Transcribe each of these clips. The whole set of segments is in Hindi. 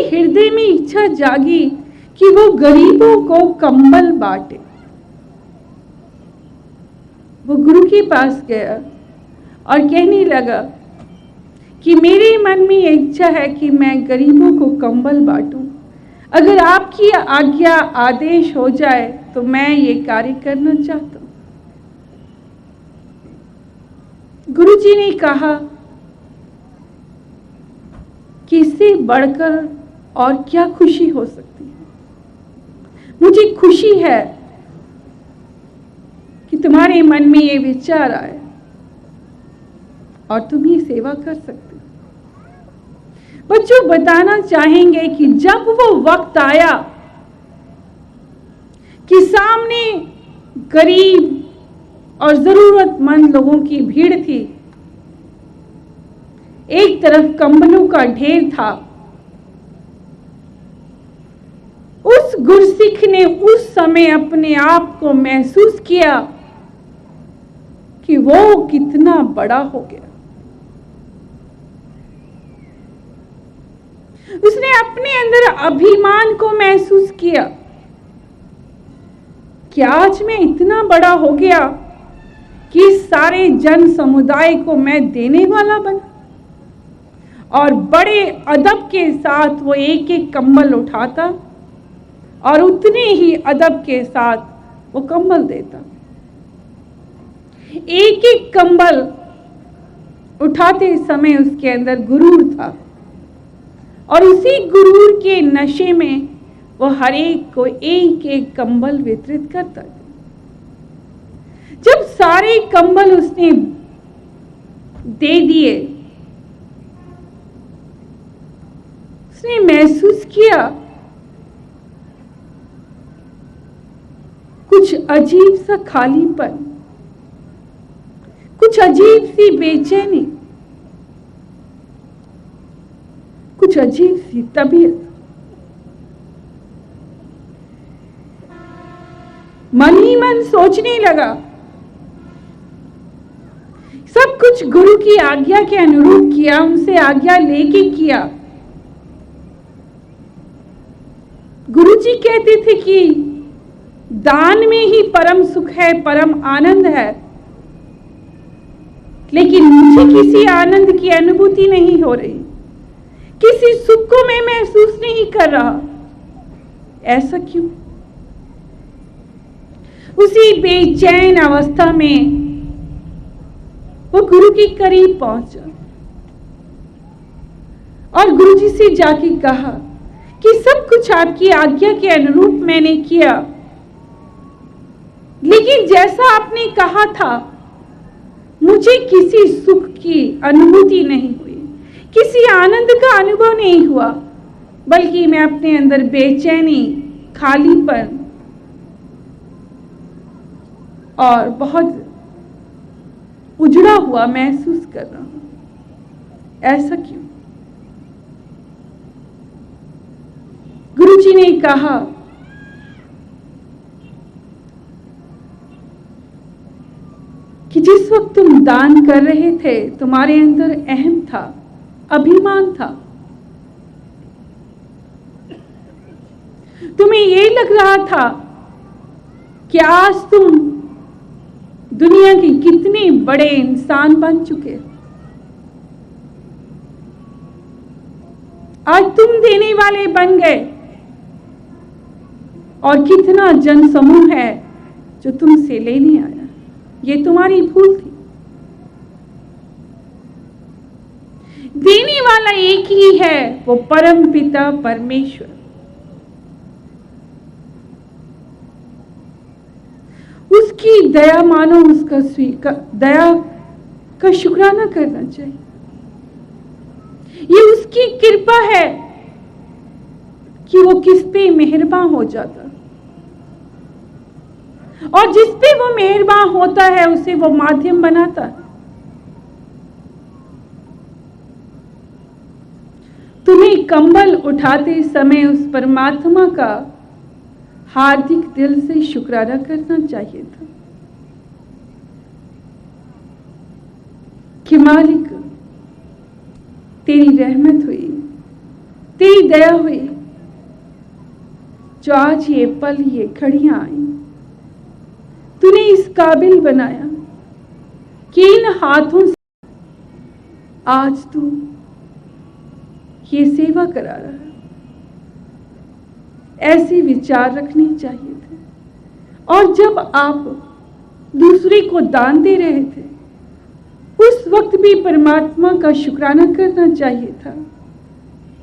हृदय में इच्छा जागी कि वो गरीबों को कंबल बांटे। वो गुरु के पास गया और कहने लगा कि मेरे मन में ये इच्छा है कि मैं गरीबों को कंबल बांटूं। अगर आपकी आज्ञा आदेश हो जाए तो मैं ये कार्य करना चाहता हूं। गुरुजी ने कहा कि इससे बढ़कर और क्या खुशी हो सकती है। मुझे खुशी है कि तुम्हारे मन में ये विचार आए और तुम ये सेवा कर सकते हो। बच्चों बताना चाहेंगे कि जब वो वक्त आया कि सामने गरीब और जरूरतमंद लोगों की भीड़ थी, एक तरफ कंबलों का ढेर था, उस गुरसिख ने उस समय अपने आप को महसूस किया कि वो कितना बड़ा हो गया। उसने अपने अंदर अभिमान को महसूस किया कि आज मैं इतना बड़ा हो गया कि सारे जन समुदाय को मैं देने वाला बना। और बड़े अदब के साथ वो एक एक कंबल उठाता और उतने ही अदब के साथ वो कंबल देता। एक एक कंबल उठाते समय उसके अंदर गुरूर था और उसी गुरूर के नशे में वो हर एक को एक एक कंबल वितरित करता था। जब सारे कंबल उसने दे दिए, उसने महसूस किया कुछ अजीब सा खालीपन, कुछ अजीब सी बेचैनी, कुछ अजीब सी तबीयत। मन ही मन सोचने लगा, सब कुछ गुरु की आज्ञा के अनुरूप किया, उनसे आज्ञा लेके किया। गुरुजी कहते थे कि दान में ही परम सुख है, परम आनंद है, लेकिन मुझे किसी आनंद की अनुभूति नहीं हो रही, किसी सुख को मैं महसूस नहीं कर रहा। ऐसा क्यों? उसी बेचैन अवस्था में वो गुरु के करीब पहुंचा और गुरुजी से जाके कहा कि सब कुछ आपकी आज्ञा के अनुरूप मैंने किया, लेकिन जैसा आपने कहा था मुझे किसी सुख की अनुभूति नहीं हुई, किसी आनंद का अनुभव नहीं हुआ, बल्कि मैं अपने अंदर बेचैनी, खालीपन और बहुत उजड़ा हुआ महसूस कर रहा हूं। ऐसा क्यों? गुरुजी ने कहा कि जिस वक्त तुम दान कर रहे थे तुम्हारे अंदर अहम था, अभिमान था। तुम्हें ये लग रहा था कि आज तुम दुनिया के कितने बड़े इंसान बन चुके, आज तुम देने वाले बन गए और कितना जन समूह है जो तुमसे लेने आया। ये तुम्हारी भूल थी। देने वाला एक ही है, वो परम पिता परमेश्वर। उसकी दया मानो, उसका दया का शुक्राना करना चाहिए। ये उसकी कृपा है कि वो किस पे मेहरबान हो जाता, और जिस पे वो मेहरबान होता है उसे वो माध्यम बनाता है। तुम्हें कंबल उठाते समय उस परमात्मा का हार्दिक दिल से शुक्राना करना चाहिए था कि मालिक तेरी रहमत हुई, तेरी दया हुई जो आज ये पल, ये घड़ियां आई। तूने इस काबिल बनाया कि इन हाथों से आज तू ये सेवा करा रहा है। ऐसे विचार रखने चाहिए थे। और जब आप दूसरे को दान दे रहे थे, उस वक्त भी परमात्मा का शुक्राना करना चाहिए था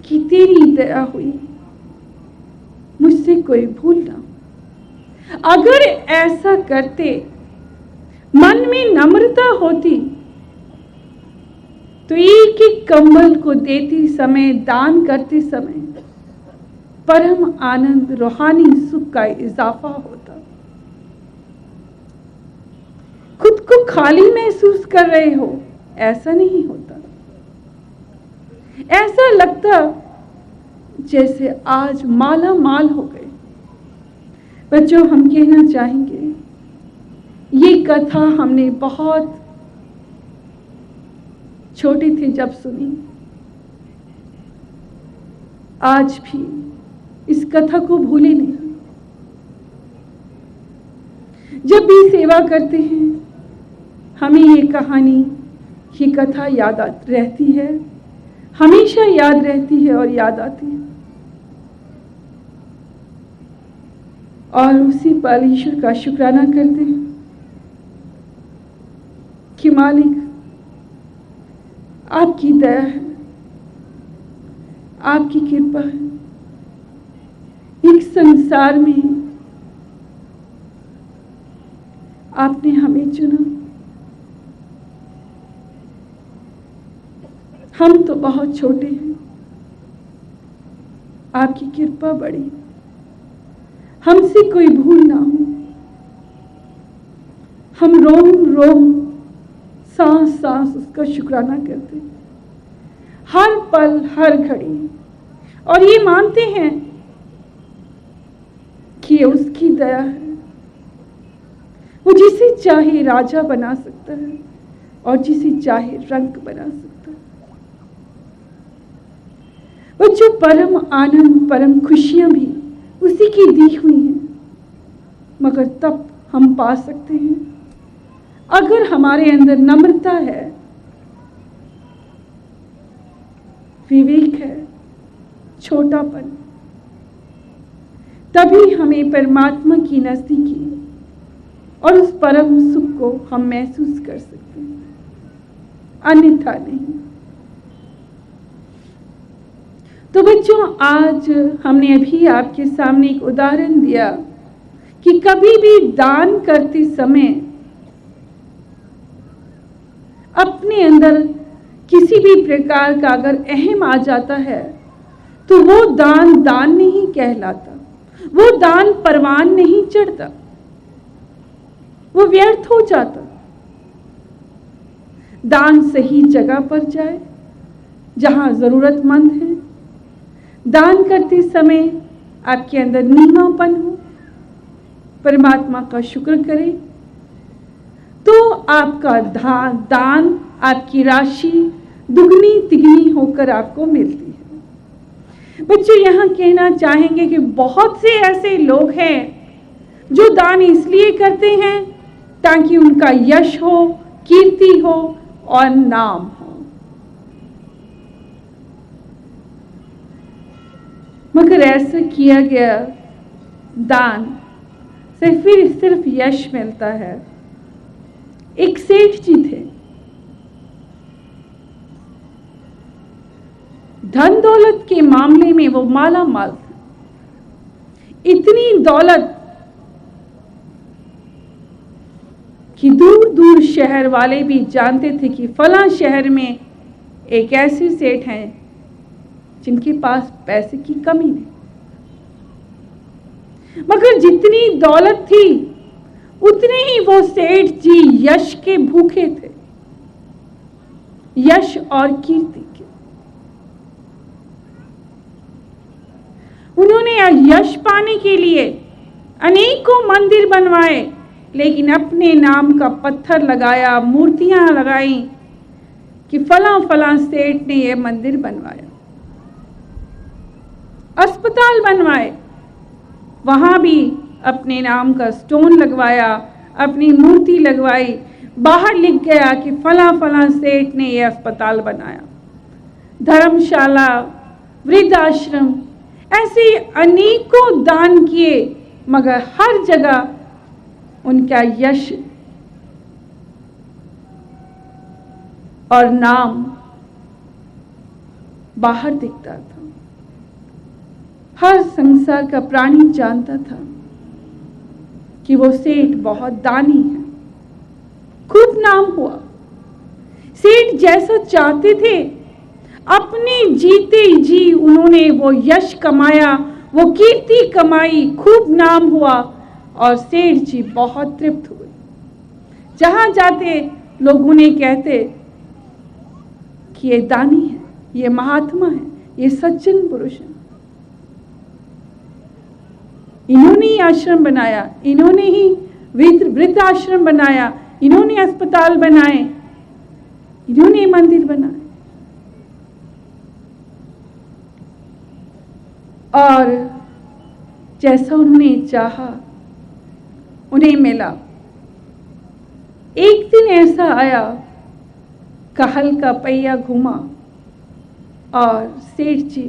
कि तेरी दया हुई, मुझसे कोई भूल ना। अगर ऐसा करते, मन में नम्रता होती, तो एक एक कंबल को देते समय, दान करते समय परम आनंद, रूहानी सुख का इजाफा होता। खुद को खाली महसूस कर रहे हो, ऐसा नहीं होता। ऐसा लगता जैसे आज माला माल हो गए। बच्चों, हम कहना चाहेंगे, ये कथा हमने बहुत छोटे थे जब सुनी। आज भी इस कथा को भूले नहीं। जब भी सेवा करते हैं, हमें ये कहानी, ये कथा याद रहती है, हमेशा याद रहती है और याद आती है। और उसी पर ईश्वर का शुक्राना करते हैं कि मालिक, आपकी दया है, आपकी कृपा है। एक संसार में आपने हमें चुना। हम तो बहुत छोटे हैं, आपकी कृपा बड़ी। हमसे कोई भूल ना हो। हम रोम रोम, सांस सांस उसका शुक्राना करते, हर पल, हर घड़ी। और ये मानते हैं कि उसकी दया है। वो जिसे चाहे राजा बना सकता है और जिसे चाहे रंग बना सकता है। वो जो परम आनंद, परम खुशियां भी उसी की दी हुई हैं, मगर तब हम पा सकते हैं अगर हमारे अंदर नम्रता है, विवेक है, छोटापन। तभी हमें परमात्मा की नजदीकी और उस परम सुख को हम महसूस कर सकते हैं, अन्यथा नहीं। तो बच्चों, आज हमने अभी आपके सामने एक उदाहरण दिया कि कभी भी दान करते समय अपने अंदर किसी भी प्रकार का अगर अहम आ जाता है, तो वो दान दान नहीं कहलाता, वो दान परवान नहीं चढ़ता, वो व्यर्थ हो जाता। दान सही जगह पर जाए, जहां जरूरतमंद है। दान करते समय आपके अंदर नीमापन हो, परमात्मा का शुक्र करें, तो आपका दान, आपकी राशि दुगनी तिगनी होकर आपको मिलती है। बच्चों, यहाँ कहना चाहेंगे कि बहुत से ऐसे लोग हैं जो दान इसलिए करते हैं ताकि उनका यश हो, कीर्ति हो और नाम हो। मगर ऐसा किया गया दान से फिर सिर्फ यश मिलता है। एक सेठ जी थे, धन दौलत के मामले में वो माला माल थे। इतनी दौलत कि दूर दूर शहर वाले भी जानते थे कि फला शहर में एक ऐसे सेठ हैं जिनके पास पैसे की कमी नहीं। मगर जितनी दौलत थी, उतने ही वो सेठ जी यश के भूखे थे, यश और कीर्ति के। उन्होंने यश पाने के लिए अनेकों मंदिर बनवाए, लेकिन अपने नाम का पत्थर लगाया, मूर्तियां लगाई कि फला फला सेठ ने यह मंदिर बनवाया। अस्पताल बनवाए, वहां भी अपने नाम का स्टोन लगवाया, अपनी मूर्ति लगवाई, बाहर लिख गया कि फला फला सेठ ने यह अस्पताल बनाया। धर्मशाला, वृद्धाश्रम, ऐसे अनेकों दान किए, मगर हर जगह उनका यश और नाम बाहर दिखता था। हर संसार का प्राणी जानता था कि वो सेठ बहुत दानी है। खूब नाम हुआ। सेठ जैसा चाहते थे, अपने जीते जी उन्होंने वो यश कमाया, वो कीर्ति कमाई, खूब नाम हुआ और सेठ जी बहुत तृप्त हुए। जहां जाते लोग उन्हें कहते कि ये दानी है, ये महात्मा है, ये सज्जन पुरुष है। इन्होंने ही आश्रम बनाया, इन्होंने ही वृद्ध आश्रम बनाया, इन्होंने अस्पताल बनाए, इन्होंने मंदिर बनाए। और जैसा उन्होंने चाहा उन्हें मिला। एक दिन ऐसा आया, कहल का पहिया घुमा और सेठ जी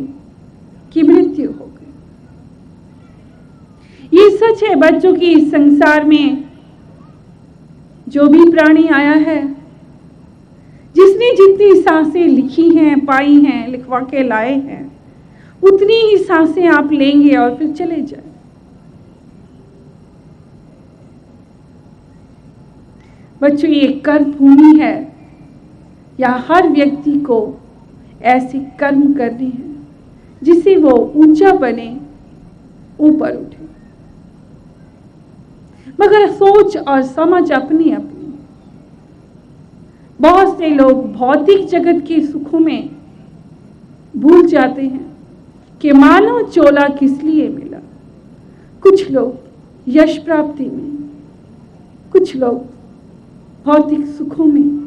की मृत्यु हो गई। ये सच है बच्चों की, इस संसार में जो भी प्राणी आया है, जिसने जितनी सांसें लिखी हैं, पाई हैं, लिखवा के लाए हैं, उतनी ही सांसें आप लेंगे और फिर चले जाए। बच्चों, ये कर्म भूमि है। यहाँ हर व्यक्ति को ऐसे कर्म करने हैं जिससे वो ऊंचा बने, ऊपर उठे। मगर सोच और समझ अपनी अपनी। बहुत से लोग भौतिक जगत के सुखों में भूल जाते हैं कि मानव चोला किस लिए मिला। कुछ लोग यश प्राप्ति में, कुछ लोग भौतिक सुखों में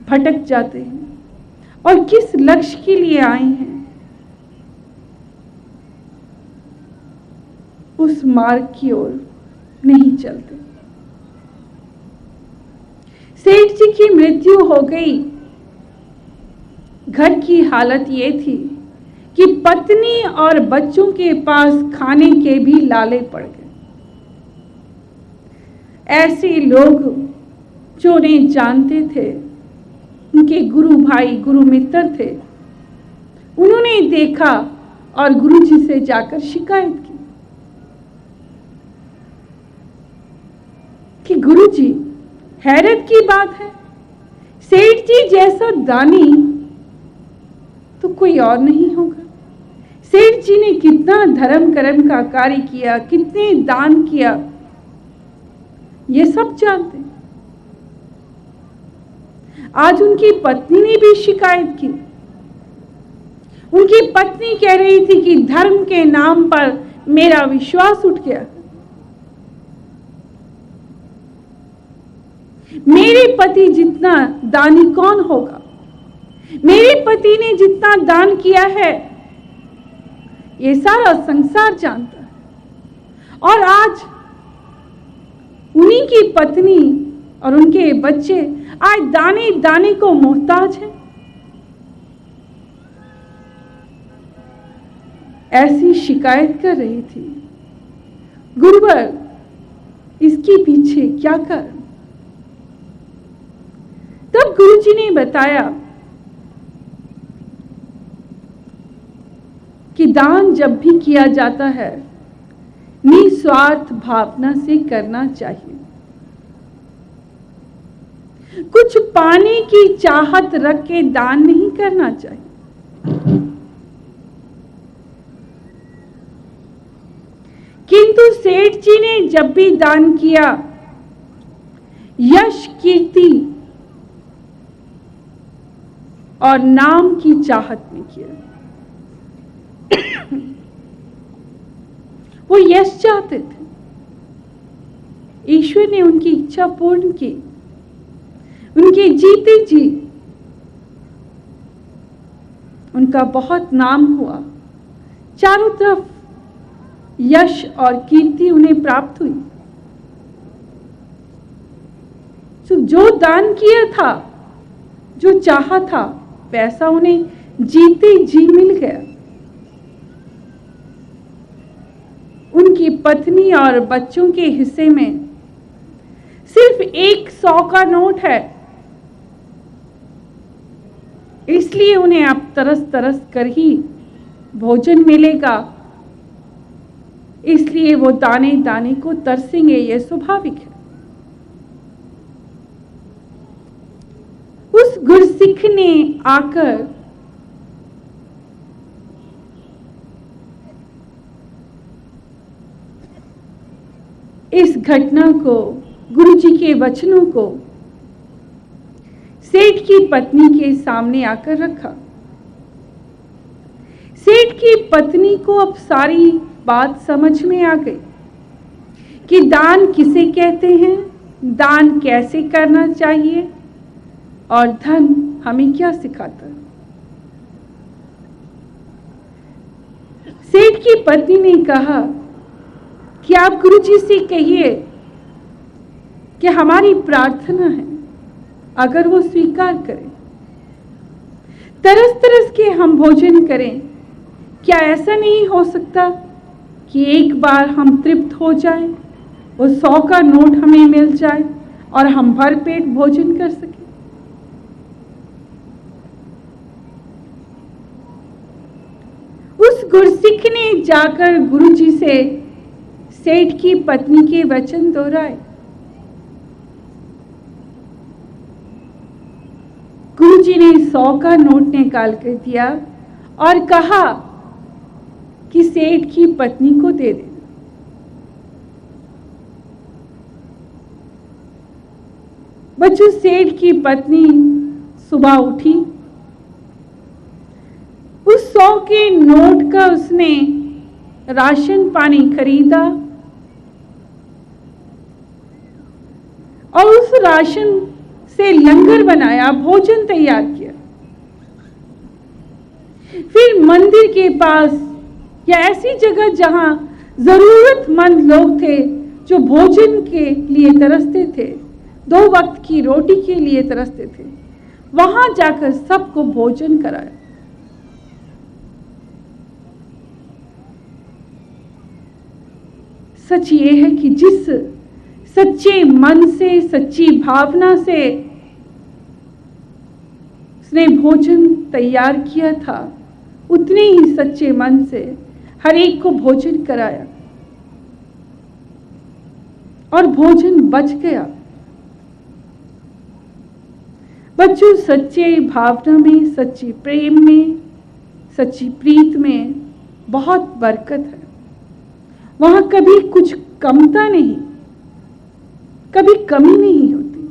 भटक जाते हैं और किस लक्ष्य के लिए आए हैं उस मार्ग की ओर नहीं चलते। सेठ जी की मृत्यु हो गई। घर की हालत ये थी कि पत्नी और बच्चों के पास खाने के भी लाले पड़ गए। ऐसे लोग जो उन्हें जानते थे, उनके गुरु भाई, गुरु मित्र थे, उन्होंने देखा और गुरु जी से जाकर शिकायत की कि गुरु जी, हैरत की बात है, सेठ जी जैसा दानी तो कोई और नहीं होगा। सेठ जी ने कितना धर्म कर्म का कार्य किया, कितने दान किया, ये सब जानते। आज उनकी पत्नी ने भी शिकायत की। उनकी पत्नी कह रही थी कि धर्म के नाम पर मेरा विश्वास उठ गया। मेरे पति जितना दानी कौन होगा? मेरे पति ने जितना दान किया है ये सारा संसार जानता है, और आज उन्हीं की पत्नी और उनके बच्चे आज दाने दाने को मोहताज हैं। ऐसी शिकायत कर रही थी। गुरुवर, इसके पीछे क्या कारण? तब गुरुजी ने बताया कि दान जब भी किया जाता है निस्वार्थ भावना से करना चाहिए। कुछ पाने की चाहत रख के दान नहीं करना चाहिए। किंतु सेठ जी ने जब भी दान किया, यश, कीर्ति और नाम की चाहत में किया। वो यश चाहते थे। ईश्वर ने उनकी इच्छा पूर्ण की। उनके जीते जी उनका बहुत नाम हुआ, चारों तरफ यश और कीर्ति उन्हें प्राप्त हुई। जो दान किया था, जो चाहा था, वैसा उन्हें जीते जी मिल गया। उनकी पत्नी और बच्चों के हिस्से में सिर्फ 100 का नोट है, इसलिए उन्हें अब तरस तरस कर ही भोजन मिलेगा, इसलिए वो दाने दाने को तरसेंगे, ये स्वाभाविक है। उस गुरसिख ने आकर इस घटना को, गुरुजी के वचनों को सेठ की पत्नी के सामने आकर रखा। सेठ की पत्नी को अब सारी बात समझ में आ गई कि दान किसे कहते हैं, दान कैसे करना चाहिए और धन हमें क्या सिखाता है। सेठ की पत्नी ने कहा कि आप गुरुजी से कहिए कि हमारी प्रार्थना है, अगर वो स्वीकार करें, तरस तरस के हम भोजन करें। क्या ऐसा नहीं हो सकता कि एक बार हम तृप्त हो जाएं, वो 100 का नोट हमें मिल जाए और हम भर पेट भोजन कर सकें। उस गुरसिख ने जाकर गुरुजी से सेठ की पत्नी के वचन दोहराए। गुरुजी ने 100 का नोट निकाल कर दिया और कहा कि सेठ की पत्नी को दे दे। बच्चों, सेठ की पत्नी सुबह उठी, उस 100 के नोट का उसने राशन पानी खरीदा और उस राशन से लंगर बनाया, भोजन तैयार किया। फिर मंदिर के पास या ऐसी जगह जहां जरूरतमंद लोग थे जो भोजन के लिए तरसते थे, 2 वक्त की रोटी के लिए तरसते थे, वहां जाकर सबको भोजन कराया। सच ये है कि जिस सच्चे मन से, सच्ची भावना से उसने भोजन तैयार किया था, उतने ही सच्चे मन से हर एक को भोजन कराया और भोजन बच गया। बच्चों, सच्चे भावना में, सच्ची प्रेम में, सच्ची प्रीत में बहुत बरकत है। वहां कभी कुछ कमता नहीं, कभी कमी नहीं होती,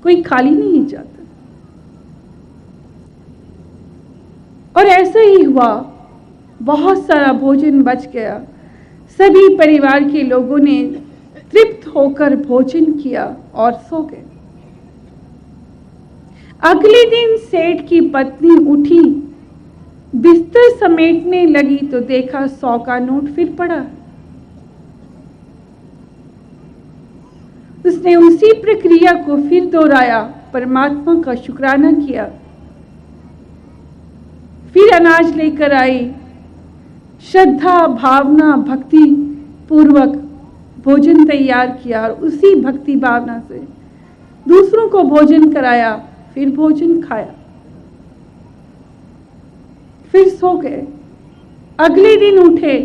कोई खाली नहीं जाता। और ऐसा ही हुआ, बहुत सारा भोजन बच गया। सभी परिवार के लोगों ने तृप्त होकर भोजन किया और सो गए। अगले दिन सेठ की पत्नी उठी, बिस्तर समेटने लगी तो देखा 100 का नोट फिर पड़ा। उसने उसी प्रक्रिया को फिर दोहराया, परमात्मा का शुक्राना किया, फिर अनाज लेकर आई, श्रद्धा, भावना, भक्ति पूर्वक भोजन तैयार किया और उसी भक्ति भावना से दूसरों को भोजन कराया, फिर भोजन खाया, फिर सो गए। अगले दिन उठे,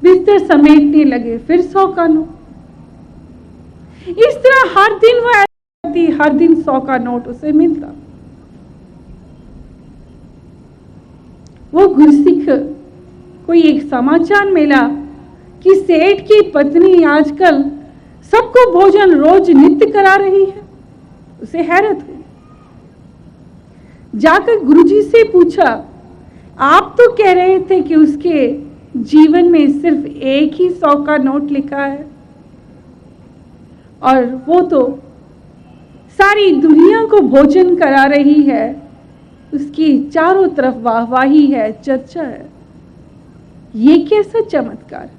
बिस्तर समेटने लगे, फिर 100 का नोट। इस तरह हर दिन वो ऐसा करती, हर दिन 100 का नोट उसे मिलता। वो गुरसिख को एक समाचार मिला कि सेठ की पत्नी आजकल सबको भोजन रोज नित्य करा रही है। उसे हैरत हुई, जाकर गुरुजी से पूछा, आप तो कह रहे थे कि उसके जीवन में सिर्फ एक ही 100 का नोट लिखा है और वो तो सारी दुनिया को भोजन करा रही है, उसकी चारों तरफ वाहवाही है, चर्चा है। ये कैसा चमत्कार।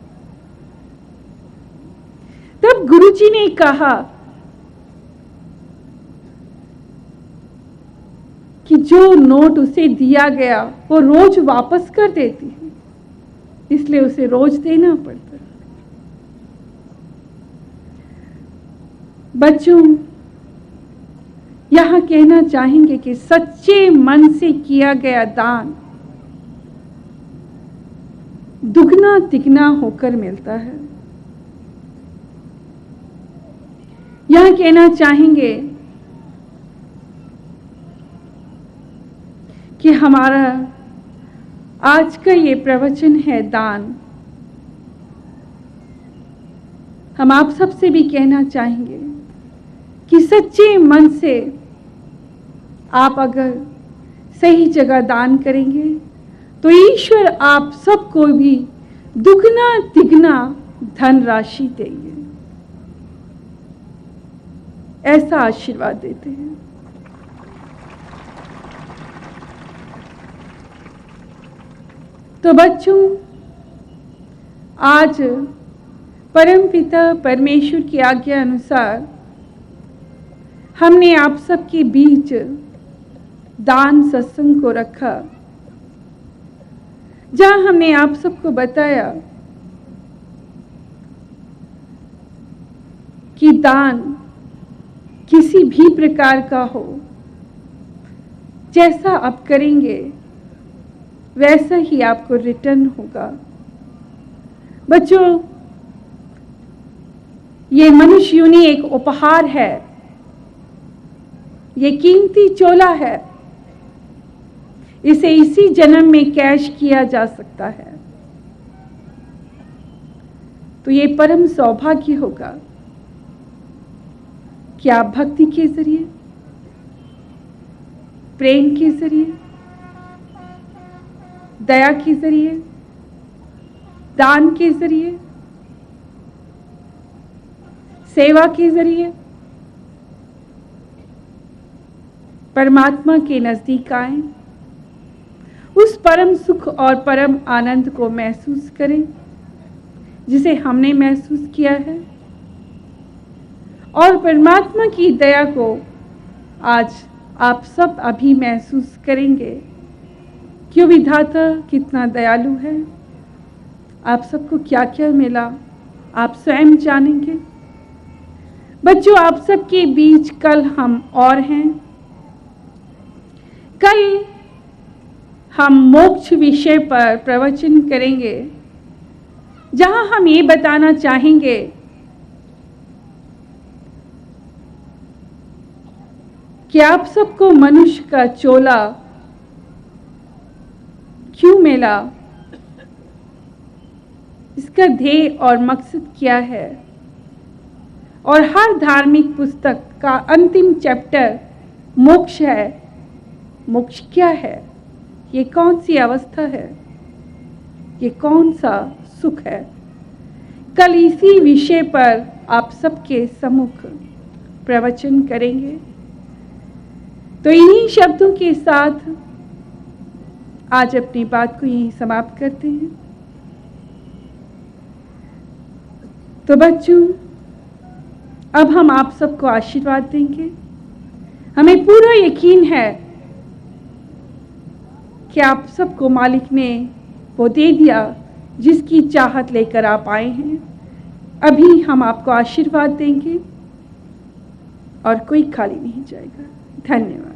तब गुरुजी ने कहा कि जो नोट उसे दिया गया वो रोज वापस कर देती है, इसलिए उसे रोज देना पड़ता है। बच्चों, यहां कहना चाहेंगे कि सच्चे मन से किया गया दान दुगना तिगना होकर मिलता है। यहां कहना चाहेंगे कि हमारा आज का ये प्रवचन है दान। हम आप सबसे भी कहना चाहेंगे कि सच्चे मन से आप अगर सही जगह दान करेंगे तो ईश्वर आप सबको भी दुगना तिगना धन राशि देंगे, ऐसा आशीर्वाद देते हैं। तो बच्चों, आज परमपिता परमेश्वर की आज्ञा अनुसार हमने आप सबके बीच दान सत्संग को रखा, जहां हमने आप सबको बताया कि दान किसी भी प्रकार का हो, जैसा आप करेंगे वैसा ही आपको रिटर्न होगा। बच्चों, ये मनुष्य योनि एक उपहार है, ये कीमती चोला है, इसे इसी जन्म में कैश किया जा सकता है। तो ये परम सौभाग्य होगा कि आप भक्ति के जरिए, प्रेम के जरिए, दया के जरिए, दान के जरिए, सेवा के जरिए परमात्मा के नजदीक आएं, उस परम सुख और परम आनंद को महसूस करें जिसे हमने महसूस किया है, और परमात्मा की दया को आज आप सब अभी महसूस करेंगे। क्यों विधाता कितना दयालु है, आप सबको क्या क्या मिला आप स्वयं जानेंगे। बच्चों, आप सबके बीच कल हम और हैं। कल हम मोक्ष विषय पर प्रवचन करेंगे, जहां हम ये बताना चाहेंगे कि आप सबको मनुष्य का चोला क्यों मिला, इसका ध्येय और मकसद क्या है, और हर धार्मिक पुस्तक का अंतिम चैप्टर मोक्ष है। मोक्ष क्या है, ये कौन सी अवस्था है, ये कौन सा सुख है। कल इसी विषय पर आप सबके सम्मुख प्रवचन करेंगे। तो इन्हीं शब्दों के साथ आज अपनी बात को यहीं समाप्त करते हैं। तो बच्चों, अब हम आप सबको आशीर्वाद देंगे। हमें पूरा यकीन है कि आप सबको मालिक ने वो दे दिया जिसकी चाहत लेकर आप आए हैं। अभी हम आपको आशीर्वाद देंगे और कोई खाली नहीं जाएगा। धन्यवाद।